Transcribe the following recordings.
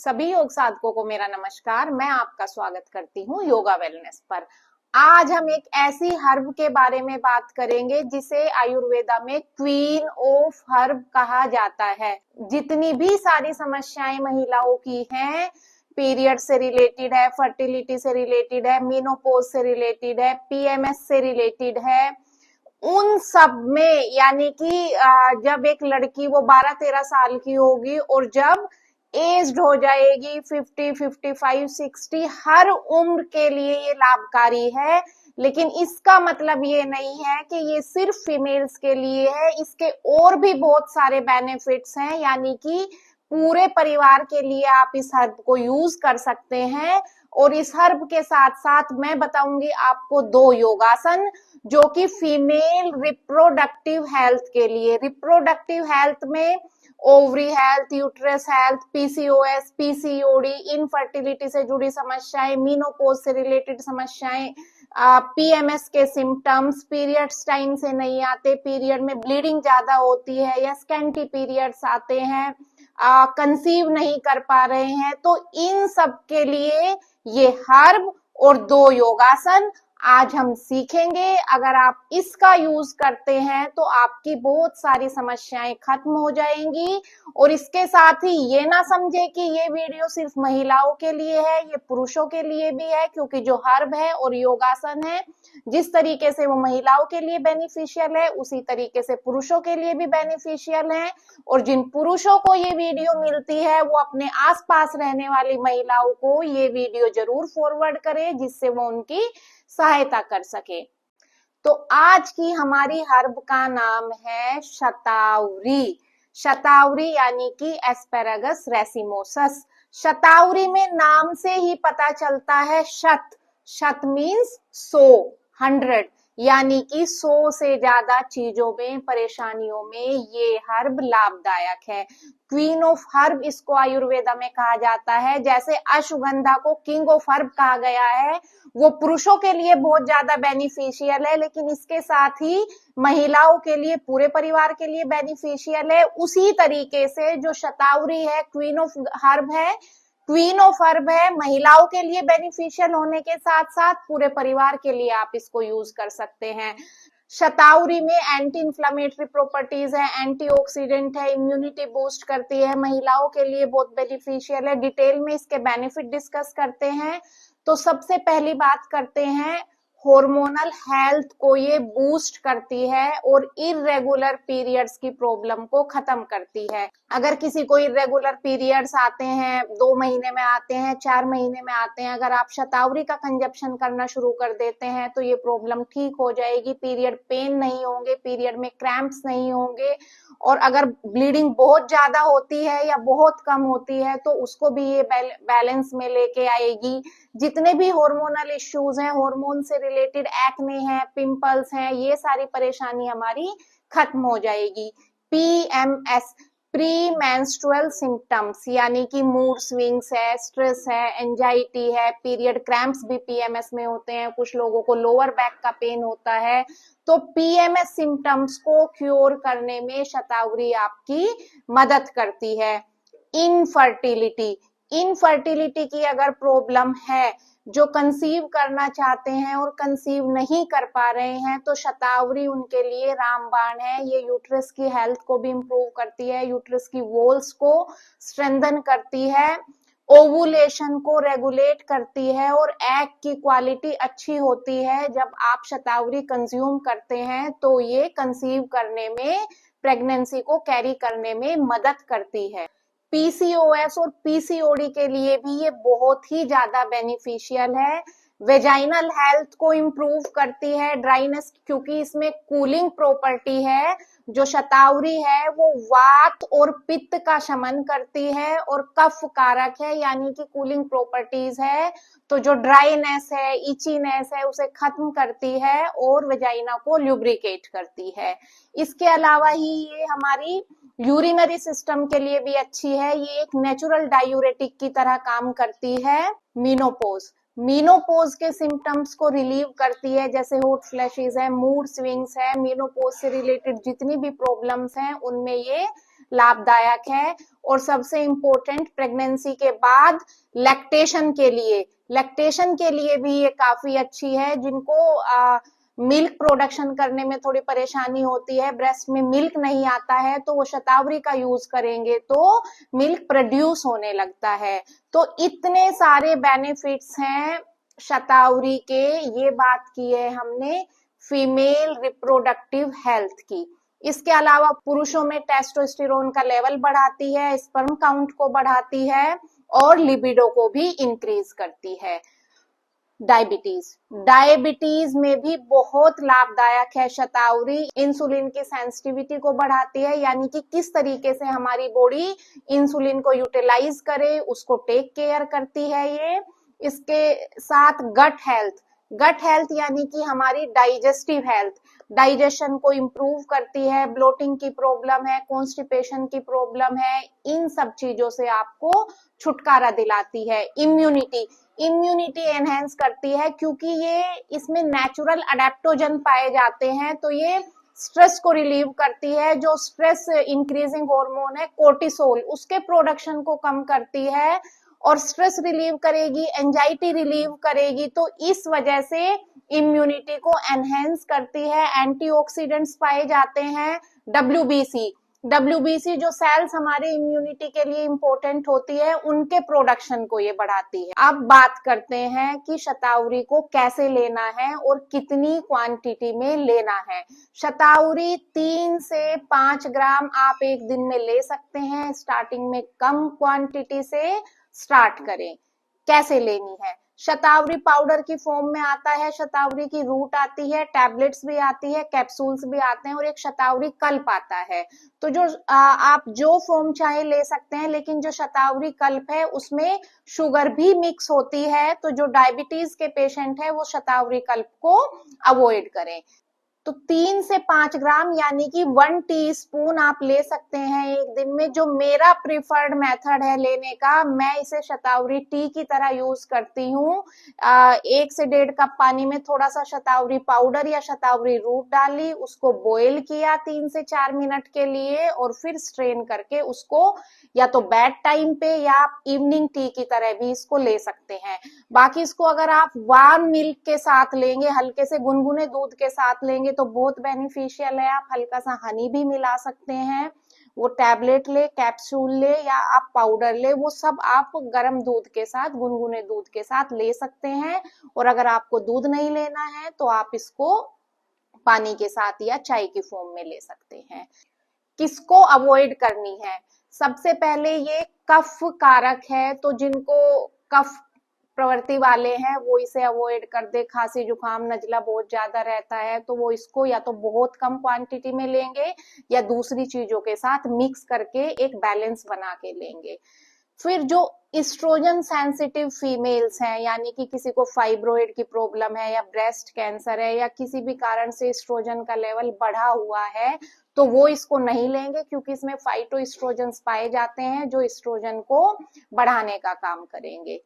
सभी योग साधकों को मेरा नमस्कार। मैं आपका स्वागत करती हूँ योगा वेलनेस पर। आज हम एक ऐसी हर्ब के बारे में बात करेंगे जिसे आयुर्वेदा में क्वीन ऑफ हर्ब कहा जाता है। जितनी भी सारी समस्याएं महिलाओं की हैं, पीरियड से रिलेटेड है, फर्टिलिटी से रिलेटेड है, मेनोपॉज से रिलेटेड है, पीएमएस से रिलेटेड है, उन सब में यानी कि जब एक लड़की वो 12-13 साल की होगी और जब एज्ड हो जाएगी 50, 55, 60, हर उम्र के लिए ये लाभकारी है। लेकिन इसका मतलब ये नहीं है कि ये सिर्फ फीमेल्स के लिए है, इसके और भी बहुत सारे बेनिफिट्स हैं, यानी कि पूरे परिवार के लिए आप इस हर्ब को यूज कर सकते हैं। और इस हर्ब के साथ साथ मैं बताऊंगी आपको 2 योगासन जो कि फीमेल रिप्रोडक्टिव हेल्थ के लिए, रिप्रोडक्टिव हेल्थ में ovary health, uterus health, PCOS, PCOD, infertility से जुड़ी समस्याएं, मीनोपॉज से रिलेटेड समस्याएं, पीएमएस के सिम्टम्स, पीरियड्स टाइम से नहीं आते, पीरियड में ब्लीडिंग ज्यादा होती है या स्कैंटी पीरियड्स आते हैं, कंसीव नहीं कर पा रहे हैं, तो इन सब के लिए ये हर्ब और 2 योगासन आज हम सीखेंगे। अगर आप इसका यूज करते हैं तो आपकी बहुत सारी समस्याएं खत्म हो जाएंगी। और इसके साथ ही ये ना समझे कि ये वीडियो सिर्फ महिलाओं के लिए है, ये पुरुषों के लिए भी है, क्योंकि जो हर्ब है और योगासन है जिस तरीके से वो महिलाओं के लिए बेनिफिशियल है उसी तरीके से पुरुषों के लिए भी बेनिफिशियल है। और जिन पुरुषों को ये वीडियो मिलती है वो अपने आसपास रहने वाली महिलाओं को ये वीडियो जरूर फॉरवर्ड करें जिससे वो उनकी सहायता कर सके। तो आज की हमारी हर्ब का नाम है शतावरी। शतावरी यानी कि एस्पेरागस रेसिमोसस। शतावरी में नाम से ही पता चलता है शत, शत मीन्स 100, 100, यानी कि 100 से ज्यादा चीजों में, परेशानियों में ये हर्ब लाभदायक है। क्वीन ऑफ हर्ब इसको आयुर्वेदा में कहा जाता है। जैसे अश्वगंधा को किंग ऑफ हर्ब कहा गया है, वो पुरुषों के लिए बहुत ज्यादा बेनिफिशियल है, लेकिन इसके साथ ही महिलाओं के लिए, पूरे परिवार के लिए बेनिफिशियल है। उसी तरीके से जो शतावरी है, क्वीन ऑफ हर्ब है, क्वीन ऑफ हर्ब है, महिलाओं के लिए बेनिफिशियल होने के साथ साथ पूरे परिवार के लिए आप इसको यूज कर सकते हैं। शतावरी में एंटी इंफ्लेमेटरी प्रॉपर्टीज है, एंटीऑक्सीडेंट है, इम्यूनिटी बूस्ट करती है, महिलाओं के लिए बहुत बेनिफिशियल है। डिटेल में इसके बेनिफिट डिस्कस करते हैं। तो सबसे पहली बात करते हैं, हार्मोनल हेल्थ को ये बूस्ट करती है और इर्रेगुलर पीरियड्स की प्रॉब्लम को खत्म करती है। अगर किसी को इर्रेगुलर पीरियड्स आते हैं, 2 महीने में आते हैं, 4 महीने में आते हैं, अगर आप शतावरी का कंजप्शन करना शुरू कर देते हैं तो ये प्रॉब्लम ठीक हो जाएगी। पीरियड पेन नहीं होंगे, पीरियड में क्रैम्प्स नहीं होंगे। और अगर ब्लीडिंग बहुत ज्यादा होती है या बहुत कम होती है तो उसको भी ये बैलेंस में लेके आएगी। जितने भी हार्मोनल इश्यूज हैं, हार्मोन से रिलेटेड एक्ने है, पिंपल्स हैं, ये सारी परेशानी हमारी खत्म हो जाएगी। पीएमएस, प्री मेंस्ट्रुअल सिम्टम्स, यानी कि मूड स्विंग्स है, स्ट्रेस है, एंजाइटी है, पीरियड क्रैम्प्स भी पीएमएस में होते हैं, कुछ लोगों को लोअर बैक का पेन होता है। तो पीएमएस सिम्टम्स को क्योर करने में शतावरी आपकी मदद करती है। इनफर्टिलिटी, इनफर्टिलिटी की अगर प्रॉब्लम है, जो कंसीव करना चाहते हैं और कंसीव नहीं कर पा रहे हैं, तो शतावरी उनके लिए रामबाण है। ये यूट्रस की हेल्थ को भी इंप्रूव करती है, यूट्रस की वॉल्स को स्ट्रेंथन करती है, ओवुलेशन को रेगुलेट करती है और एग की क्वालिटी अच्छी होती है। जब आप शतावरी कंज्यूम करते हैं तो ये कंसीव करने में, प्रेगनेंसी को कैरी करने में मदद करती है। पीसीओएस और पीसीओडी के लिए भी ये बहुत ही ज्यादा बेनिफिशियल है। वेजाइनल हेल्थ को इम्प्रूव करती है, ड्राइनेस, क्योंकि इसमें कूलिंग प्रॉपर्टी है। जो शतावरी है वो वात और पित्त का शमन करती है और कफ कारक है, यानी कि कूलिंग प्रॉपर्टीज है। तो जो ड्राइनेस है, इचीनेस है, उसे खत्म करती है और वेजाइना को ल्यूब्रिकेट करती है। इसके अलावा ही ये हमारी यूरिनरी सिस्टम के लिए भी अच्छी है। ये एक नेचुरल डायूरेटिक की तरह काम करती है। मीनोपोज, मीनोपोज के सिम्टम्स को रिलीव करती है, जैसे हॉट फ्लैशेस है, मूड स्विंग्स है, मीनोपोज से रिलेटेड जितनी भी प्रॉब्लम्स हैं उनमें ये लाभदायक है। और सबसे इम्पोर्टेंट प्रेगनेंसी के बाद लैक्टेशन के लिए भी ये काफी अच्छी है। जिनको मिल्क प्रोडक्शन करने में थोड़ी परेशानी होती है, ब्रेस्ट में मिल्क नहीं आता है, तो वो शतावरी का यूज करेंगे तो मिल्क प्रोड्यूस होने लगता है। तो इतने सारे बेनिफिट्स हैं शतावरी के। ये बात की है हमने फीमेल रिप्रोडक्टिव हेल्थ की। इसके अलावा पुरुषों में टेस्टोस्टेरोन का लेवल बढ़ाती है, स्पर्म काउंट को बढ़ाती है और लिबिडो को भी इंक्रीज करती है। डायबिटीज में भी बहुत लाभदायक है शतावरी। इंसुलिन की सेंसिटिविटी को बढ़ाती है, यानी कि किस तरीके से हमारी बॉडी इंसुलिन को यूटिलाइज करे, उसको टेक केयर करती है ये। इसके साथ गट हेल्थ यानी कि हमारी डाइजेस्टिव हेल्थ, डाइजेशन को इम्प्रूव करती है। ब्लोटिंग की प्रॉब्लम है, कॉन्स्टिपेशन की प्रॉब्लम है, इन सब चीजों से आपको छुटकारा दिलाती है। इम्यूनिटी एनहेंस करती है, क्योंकि ये इसमें नेचुरल अडेप्टोजन पाए जाते हैं, तो ये स्ट्रेस को रिलीव करती है। जो स्ट्रेस इंक्रीजिंग हार्मोन है कोर्टिसोल, उसके प्रोडक्शन को कम करती है और स्ट्रेस रिलीव करेगी, एंजाइटी रिलीव करेगी। तो इस वजह से इम्यूनिटी को एनहेंस करती है। एंटीऑक्सीडेंट्स पाए जाते हैं। डब्ल्यूबीसी जो सेल्स हमारे इम्यूनिटी के लिए इंपॉर्टेंट होती है, उनके प्रोडक्शन को ये बढ़ाती है। अब बात करते हैं कि शतावरी को कैसे लेना है और कितनी क्वांटिटी में लेना है। शतावरी 3 से 5 ग्राम आप एक दिन में ले सकते हैं। स्टार्टिंग में कम क्वांटिटी से स्टार्ट करें। कैसे लेनी है? शतावरी पाउडर की फॉर्म में आता है, शतावरी की रूट आती है, टैबलेट्स भी आती है, कैप्सूल्स भी आते हैं और एक शतावरी कल्प आता है। तो जो आप जो फॉर्म चाहे ले सकते हैं, लेकिन जो शतावरी कल्प है उसमें शुगर भी मिक्स होती है, तो जो डायबिटीज के पेशेंट है वो शतावरी कल्प को अवॉइड करें। तो 3 से 5 ग्राम यानी कि 1 टीस्पून आप ले सकते हैं एक दिन में। जो मेरा प्रिफर्ड मेथड है लेने का, मैं इसे शतावरी टी की तरह यूज करती हूँ। 1 से 1.5 कप पानी में थोड़ा सा शतावरी पाउडर या शतावरी रूट डाली, उसको बॉईल किया 3 से 4 मिनट के लिए और फिर स्ट्रेन करके उसको या तो बेड टाइम पे या आप इवनिंग टी की तरह भी इसको ले सकते हैं। बाकी इसको अगर आप वार्म मिल्क के साथ लेंगे, हल्के से गुनगुने दूध के साथ लेंगे तो बहुत बेनिफिशियल है। आप हल्का सा हनी भी मिला सकते हैं। वो टैबलेट ले, कैप्सूल ले या आप पाउडर ले, वो सब आप गर्म दूध के साथ, गुनगुने दूध के साथ ले सकते हैं। और अगर आपको दूध नहीं लेना है तो आप इसको पानी के साथ या चाय की फॉर्म में ले सकते हैं। किसको अवॉइड करनी है? सबसे पहले ये कफ कारक है, तो जिनको कफ प्रवृत्ति वाले हैं वो इसे अवॉइड कर दे। खांसी जुकाम नजला बहुत ज्यादा रहता है तो वो इसको या तो बहुत कम क्वांटिटी में लेंगे या दूसरी चीजों के साथ मिक्स करके एक बैलेंस बना के लेंगे। फिर जो एस्ट्रोजन सेंसिटिव फीमेल्स हैं, यानी कि किसी को फाइब्रोइड की प्रॉब्लम है या ब्रेस्ट कैंसर है या किसी भी कारण से एस्ट्रोजन का लेवल बढ़ा हुआ है, तो वो इसको नहीं लेंगे, क्योंकि इसमें फाइटोएस्ट्रोजेंस पाए जाते हैं जो एस्ट्रोजन को बढ़ाने का काम करेंगे।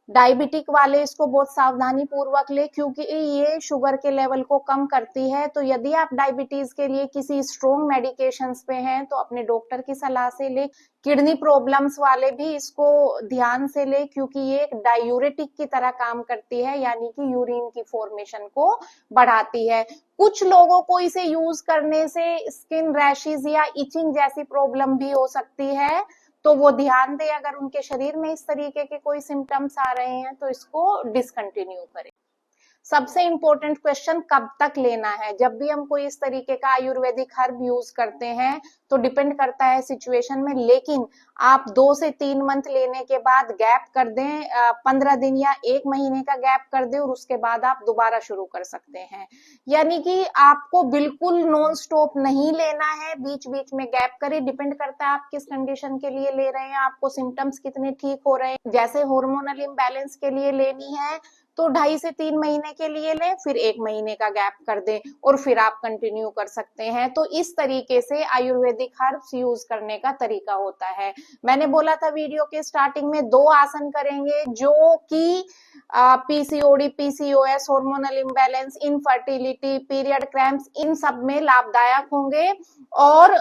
डायबिटिक वाले इसको बहुत सावधानी पूर्वक ले, क्योंकि ये शुगर के लेवल को कम करती है। तो यदि आप डायबिटीज के लिए किसी स्ट्रॉन्ग मेडिकेशंस पे हैं तो अपने डॉक्टर की सलाह से ले। किडनी प्रॉब्लम्स वाले भी इसको ध्यान से ले, क्योंकि ये एक डायूरेटिक की तरह काम करती है, यानी कि यूरिन की फॉर्मेशन को बढ़ाती है। कुछ लोगों को इसे यूज करने से स्किन रैशेज या इचिंग जैसी प्रॉब्लम भी हो सकती है, तो वो ध्यान दे। अगर उनके शरीर में इस तरीके के कोई सिम्टम्स आ रहे हैं तो इसको डिसकंटिन्यू करें। सबसे इंपॉर्टेंट क्वेश्चन, कब तक लेना है? जब भी हम कोई इस तरीके का आयुर्वेदिक हर्ब यूज करते हैं तो डिपेंड करता है सिचुएशन में, लेकिन आप 2 से 3 मंथ लेने के बाद गैप कर दें, 15 दिन या 1 महीने का गैप कर दें और उसके बाद आप दोबारा शुरू कर सकते हैं। यानी कि आपको बिल्कुल नॉन स्टॉप नहीं लेना है, बीच बीच में गैप करें। डिपेंड करता है आप किस कंडीशन के लिए ले रहे हैं, आपको सिम्टम्स कितने ठीक हो रहे हैं। जैसे हार्मोनल इम्बैलेंस के लिए लेनी है तो 2.5 से 3 महीने के लिए लें, फिर 1 महीने का गैप कर दें और फिर आप कंटिन्यू कर सकते हैं। तो इस तरीके से आयुर्वेदिक हर्ब्स यूज करने का तरीका होता है। मैंने बोला था वीडियो के स्टार्टिंग में 2 आसन करेंगे जो कि PCOD, PCOS, hormonal imbalance, infertility, period cramps, इन सब में लाभदायक होंगे। और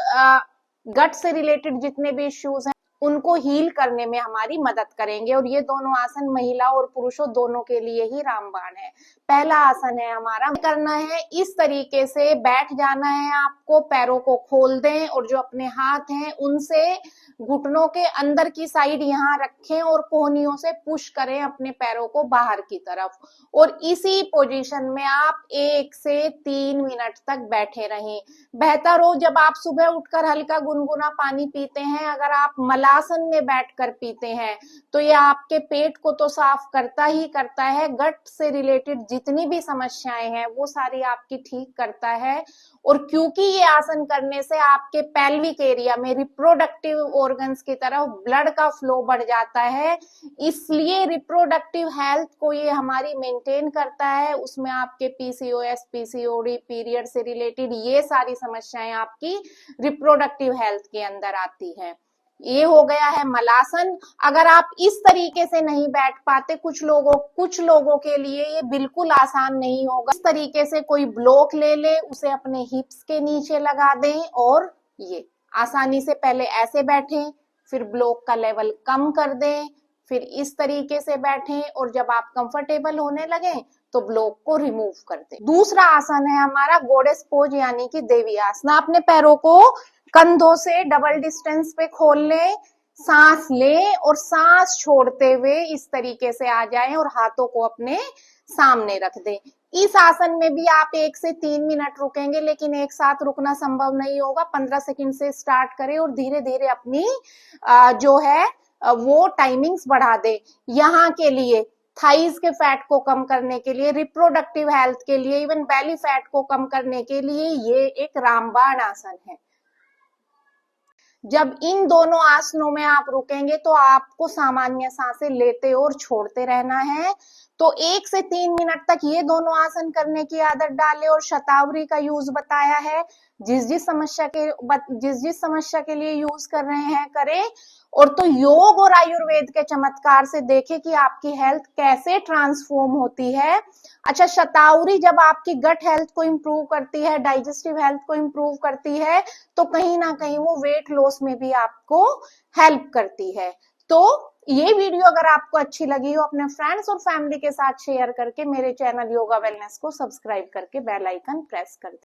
गट से रिलेटेड जितने भी इश्यूज हैं उनको हील करने में हमारी मदद करेंगे। और ये दोनों आसन महिला और पुरुषों दोनों के लिए ही रामबाण है। पहला आसन है हमारा, करना है इस तरीके से बैठ जाना है आपको, पैरों को खोल दें और जो अपने हाथ हैं उनसे घुटनों के अंदर की साइड यहाँ रखें और कोहनियों से पुश करें अपने पैरों को बाहर की तरफ। और इसी पोजीशन में आप 1 से 3 मिनट तक बैठे रहें। बेहतर हो जब आप सुबह उठकर हल्का गुनगुना पानी पीते हैं, अगर आप मलासन में बैठकर पीते हैं तो ये आपके पेट को तो साफ करता ही करता है, गट से रिलेटेड जितनी भी समस्याएं हैं वो सारी आपकी ठीक करता है। और क्योंकि ये आसन करने से आपके पेल्विक एरिया में रिप्रोडक्टिव ऑर्गन्स की तरफ ब्लड का फ्लो बढ़ जाता है, इसलिए रिप्रोडक्टिव हेल्थ को ये हमारी मेंटेन करता है। उसमें आपके पीसीओएस, पीसीओडी, पीरियड से रिलेटेड ये सारी समस्याएं आपकी रिप्रोडक्टिव हेल्थ के अंदर आती है। ये हो गया है मलासन। अगर आप इस तरीके से नहीं बैठ पाते, कुछ लोगों के लिए ये बिल्कुल आसान नहीं होगा। इस तरीके से कोई ब्लॉक ले ले, उसे अपने हिप्स के नीचे लगा दें और ये आसानी से पहले ऐसे बैठें, फिर ब्लॉक का लेवल कम कर दें, फिर इस तरीके से बैठें और जब आप कंफर्टेबल होने लगे तो ब्लॉक को रिमूव कर दें। दूसरा आसन है हमारा गॉडेस पोज यानी कि देवी आसन। अपने पैरों को कंधों से डबल डिस्टेंस पे खोल लें, सांस लें और सांस छोड़ते हुए इस तरीके से आ जाएं और हाथों को अपने सामने रख दें। इस आसन में भी आप 1 से 3 मिनट रुकेंगे, लेकिन एक साथ रुकना संभव नहीं होगा। 15 सेकंड से स्टार्ट करें और धीरे धीरे अपनी जो है वो टाइमिंग्स बढ़ा दें। यहाँ के लिए थाइज के फैट को कम करने के लिए, रिप्रोडक्टिव हेल्थ के लिए, इवन बेली फैट को कम करने के लिए ये एक रामबाण आसन है। जब इन दोनों आसनों में आप रुकेंगे तो आपको सामान्य सांसें लेते और छोड़ते रहना है। तो 1 से 3 मिनट तक ये दोनों आसन करने की आदत डालें और शतावरी का यूज बताया है, जिस जिस समस्या के लिए यूज कर रहे हैं करें। और तो योग और आयुर्वेद के चमत्कार से देखें कि आपकी हेल्थ कैसे ट्रांसफॉर्म होती है। अच्छा, शतावरी जब आपकी गट हेल्थ को इंप्रूव करती है, डाइजेस्टिव हेल्थ को इंप्रूव करती है, तो कहीं ना कहीं वो वेट लॉस में भी आपको हेल्प करती है। तो ये वीडियो अगर आपको अच्छी लगी हो, अपने फ्रेंड्स और फैमिली के साथ शेयर करके मेरे चैनल योगा वेलनेस को सब्सक्राइब करके बेल आइकन प्रेस कर दें।